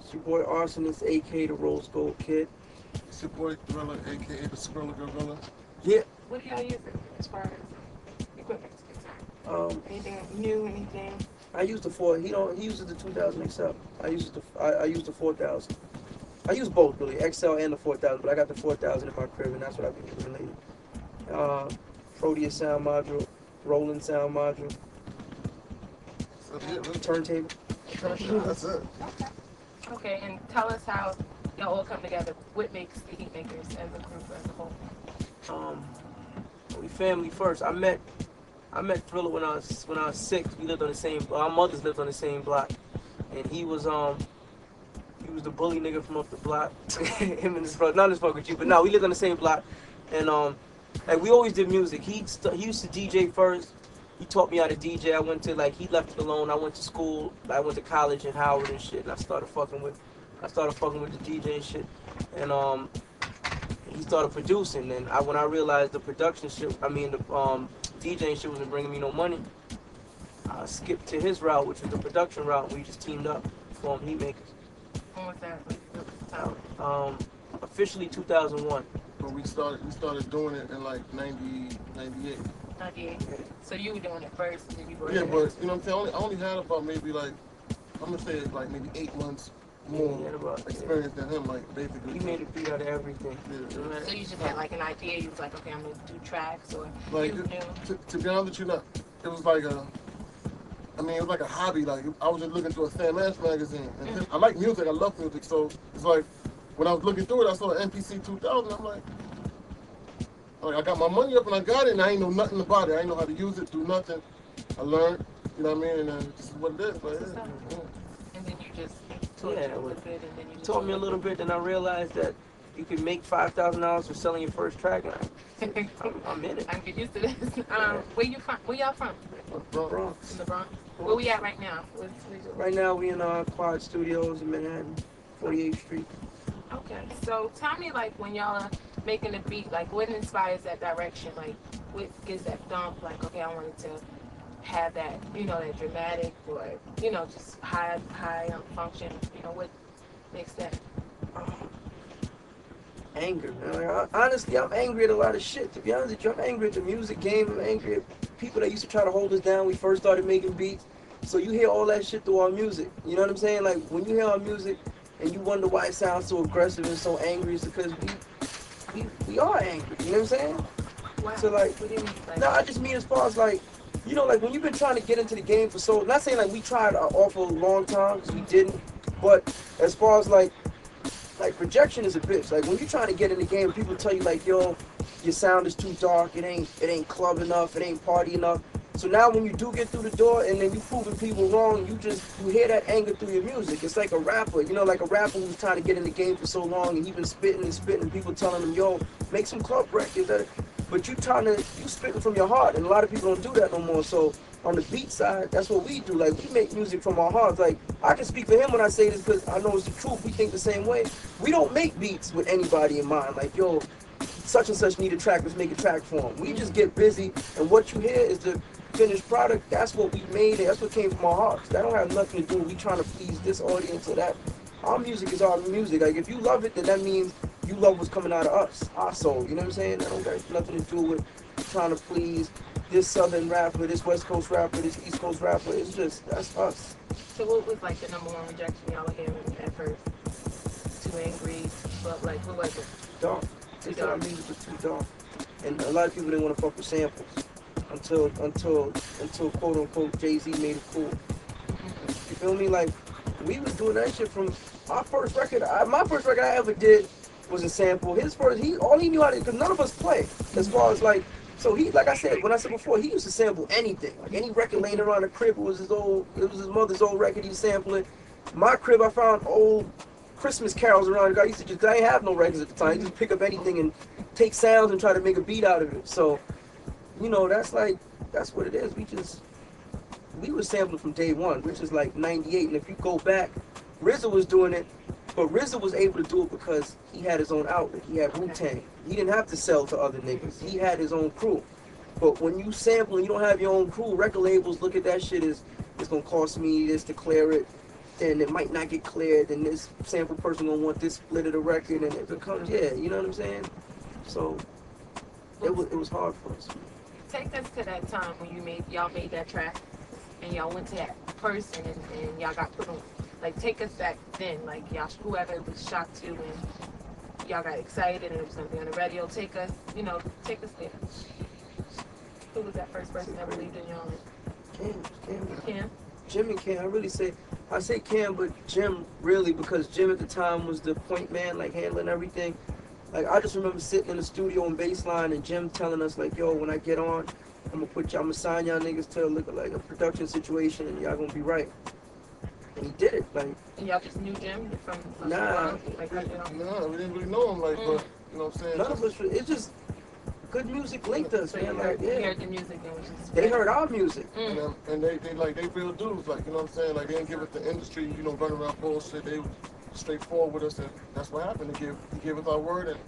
It's your boy Arsonist, aka the Rose Gold Kid. It's your boy Thriller, aka the Skrilla Gorilla. Yeah. What do y'all use as far as equipment is concerned? Um, Anything new? Anything? I use the four. He uses the 2000 XL. I use the 4000. I use both really, XL and the 4000, but I got the 4000 in my crib, and that's what I've been using lately. Proteus sound module, Roland sound module, That's it, really. turntable. That's it. Okay. Okay, and tell us how y'all all come together. What makes the Heatmakerz as a group as a whole? Um, we family first. I met Thriller when I was 6. We lived on the same. Our mothers lived on the same block, and he was the bully nigga from up the block. Him and his brother. Not his fuck with you, but no, we lived on the same block, and like we always did music. He used to DJ first. He taught me how to DJ. I went to he left it alone. I went to school. I went to college in Howard and shit, and I started fucking with the DJ and shit, and he started producing. And when I realized the production shit, the DJing shit wasn't bringing me no money, I skipped to his route, which was the production route. We just teamed up, formed Heatmakerz. When was that? Officially 2001. But we started doing it in like 98. 98. So you were doing it first, and then you were. Yeah, but you know what I'm saying? I only had about maybe I'm gonna say like maybe 8 months more experience than him, like basically. He made a beat out of everything. Yeah. So you just had like an idea. You was like, okay, I'm gonna do tracks, or Like you knew. to be honest with you, it was like it was like a hobby. Like I was just looking through a Sam Ash magazine, and I like music. I love music, so it's like when I was looking through it, I saw an MPC 2000. I'm like, I got my money up and I got it, and I ain't know nothing about it. I ain't know how to use it, do nothing. I learned, you know what I mean, and this is what it is. But yeah. And then you just taught you a little bit, and then you just taught me a little bit, then I realized that you can make $5,000 for selling your first track, and I'm in it. I get used to this. Where you from? Where y'all from? Bronx. In the Bronx. Where we at right now? Right now we in Quad Studios in Manhattan, 48th Street. Okay, so tell me, like, when y'all are making a beat, like, what inspires that direction? Like, what gives that thump? Like, okay, I wanted to have that, that dramatic, or, just high function. What makes that? Anger, man. Honestly, I'm angry at a lot of shit. To be honest with you, I'm angry at the music game. I'm angry at people that used to try to hold us down when we first started making beats. So you hear all that shit through our music. You know what I'm saying? Like, when you hear our music and you wonder why it sounds so aggressive and so angry, it's because we are angry. You know what I'm saying? Wow. So, like, what do you mean? no, I just mean as far as, like, like, when you've been trying to get into the game for so, not saying, like, we tried an awful long time, because we didn't, but as far as, like, rejection is a bitch. Like, when you're trying to get in the game, people tell you, like, yo, your sound is too dark, it ain't club enough, it ain't party enough. So now when you do get through the door and then you proving people wrong, you hear that anger through your music. It's like a rapper, like a rapper who's trying to get in the game for so long and he been spitting and people telling him, yo, make some club records. But you spitting from your heart, and a lot of people don't do that no more. So on the beat side, that's what we do. Like, we make music from our hearts. Like, I can speak for him when I say this because I know it's the truth. We think the same way. We don't make beats with anybody in mind. Like, yo, such and such need a track, let's make a track for them. We just get busy, and what you hear is the finished product. That's what we made, and that's what came from our hearts. That don't have nothing to do with we trying to please this audience or that. Our music is our music. Like, if you love it, then that means you love what's coming out of us, our soul. You know what I'm saying? That don't got nothing to do with trying to please this southern rapper, this west coast rapper, this east coast rapper. It's just, that's us. So what was, like, the #1 rejection y'all were hearing at first? Too angry, but, like, what was it? Dark. They said our music was too dark. And a lot of people didn't want to fuck with samples until quote unquote Jay-Z made it cool. You feel me? Like, we was doing that shit from our first record. My first record I ever did was a sample. His first, all he knew how to, because none of us play. As far as like, so he, like I said, when I said before, he used to sample anything. Like any record laying around the crib, it was his mother's old record. He sampled it. My crib, I found old Christmas carols around. I used to just, I didn't have no records at the time. You just pick up anything and take sounds and try to make a beat out of it. So, that's what it is. We were sampling from day one, which is like 98. And if you go back, RZA was doing it, but RZA was able to do it because he had his own outlet. He had Wu-Tang. He didn't have to sell to other niggas. He had his own crew. But when you sample and you don't have your own crew, record labels look at that shit as, it's going to cost me this to clear it. then it might not get cleared, then this sample person gonna want this split of the record, and it becomes, yeah, you know what I'm saying? So it was hard for us. Take us to that time when y'all made that track and y'all went to that person and y'all got put on. Like, take us back then, like y'all, whoever was shocked you and y'all got excited and it was gonna be on the radio. Take us there. Who was that first person that believed in y'all? Cam. Jim and Cam, I say Cam, but Jim really, because Jim at the time was the point man, like handling everything. Like, I just remember sitting in the studio on Baseline and Jim telling us, like, yo, when I get on, I'm gonna sign y'all niggas to like a production situation and y'all gonna be right. And he did it, like. And y'all just knew Jim from nah. Like, we didn't really know him, like, but, you know what I'm saying? None of us, it's just good music linked us, so man. You heard the music and was just. They heard our music. And they real dudes, like, you know what I'm saying? Like, they didn't give it the industry, you know, running around bullshit. They were straightforward with us, and that's what happened. He gave us our word, and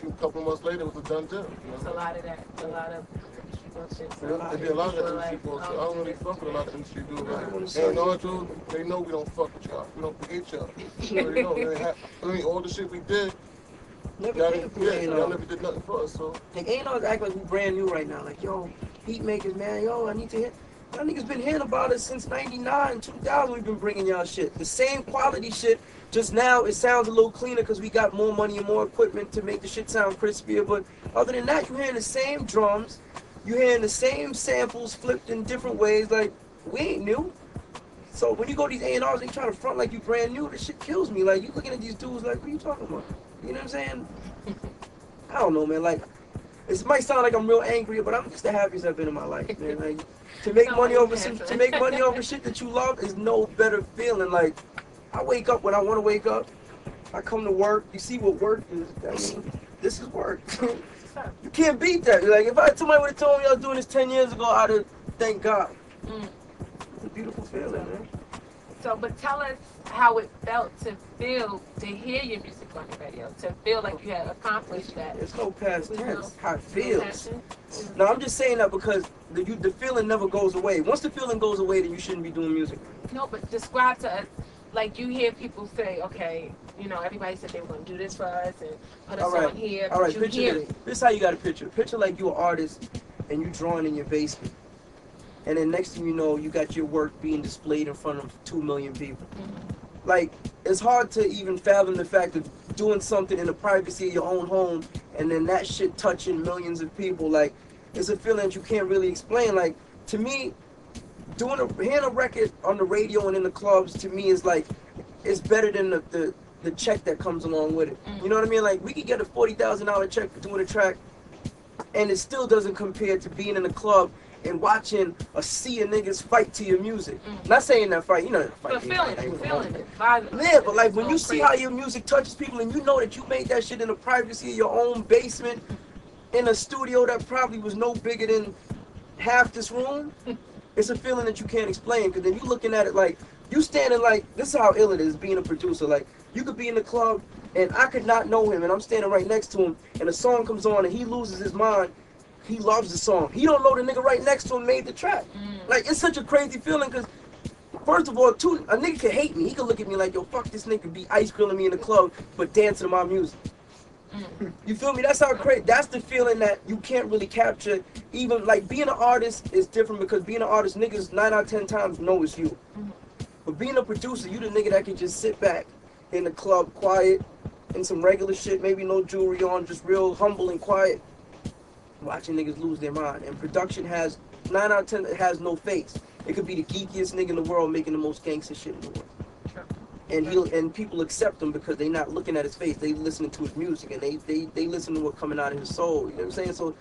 a couple of months later, it was a done deal. You know? It's a lot of that, a lot of industry bullshit. So It'd be a lot of industry bullshit. I don't really fuck with a lot of industry dudes. Like, and all dudes, they know we don't fuck with y'all. We don't hate y'all. You already know. All the shit we did, y'all never did nothing for us. So like, A&R's act like we brand new right now. Like, yo, Heatmakerz, man, yo, I need to hit. Y'all niggas been hearing about us since 99, 2000. We've been bringing y'all shit. The same quality shit. Just now, it sounds a little cleaner because we got more money and more equipment to make the shit sound crispier. But other than that, you're hearing the same drums. You're hearing the same samples flipped in different ways. Like, we ain't new. So when you go to these A&Rs, they try to front like you brand new. This shit kills me. Like, you looking at these dudes like, what are you talking about? You know what I'm saying? I don't know, man. Like, it might sound like I'm real angry, but I'm just the happiest I've been in my life, man. Like, to make money over shit that you love is no better feeling. Like, I wake up when I want to wake up. I come to work. You see what work is? I mean, this is work. You can't beat that. Like, if somebody would have told me I was doing this 10 years ago, I'd have thank God. It's a beautiful feeling, man. So, but tell us how it felt to hear your music on the radio, to feel like you had accomplished that. It's no past tense. How it feels. No, I'm just saying that because the feeling never goes away. Once the feeling goes away, then you shouldn't be doing music. No, but describe to us, like, you hear people say, okay, you know, everybody said they were going to do this for us and put us on here. All right, picture this. This is how you got to picture. Picture like you're an artist and you drawing in your basement. And then next thing you know, you got your work being displayed in front of 2 million people. Like, it's hard to even fathom the fact of doing something in the privacy of your own home and then that shit touching millions of people. Like, it's a feeling that you can't really explain. Like, to me, hearing a record on the radio and in the clubs, to me, is like, it's better than the check that comes along with it. You know what I mean? Like, we could get a $40,000 check for doing a track, and it still doesn't compare to being in a club and watching a sea of niggas fight to your music. Not saying that fight, you know, fight. But feeling it. Yeah, but like when you see how your music touches people and you know that you made that shit in the privacy of your own basement, in a studio that probably was no bigger than half this room, it's a feeling that you can't explain. Because then you looking at it like, you standing like, this is how ill it is being a producer. Like, you could be in the club and I could not know him and I'm standing right next to him and a song comes on and he loses his mind. He loves the song. He don't know the nigga right next to him made the track. Like, it's such a crazy feeling because, first of all, a nigga can hate me. He can look at me like, yo, fuck this nigga, be ice grilling me in the club, but dancing to my music. You feel me? That's how crazy. That's the feeling that you can't really capture. Even, like, being an artist is different because being an artist, niggas 9 out of 10 times know it's you. But being a producer, you the nigga that can just sit back in the club, quiet, in some regular shit, maybe no jewelry on, just real humble and quiet, watching niggas lose their mind. And production has 9 out of 10 it has no face. It could be the geekiest nigga in the world making the most gangster shit in the world. And people accept him because they're not looking at his face. They listening to his music and they listen to what's coming out of his soul. You know what I'm saying? So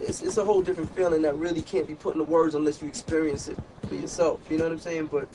it's a whole different feeling that really can't be put into words unless you experience it for yourself. You know what I'm saying? But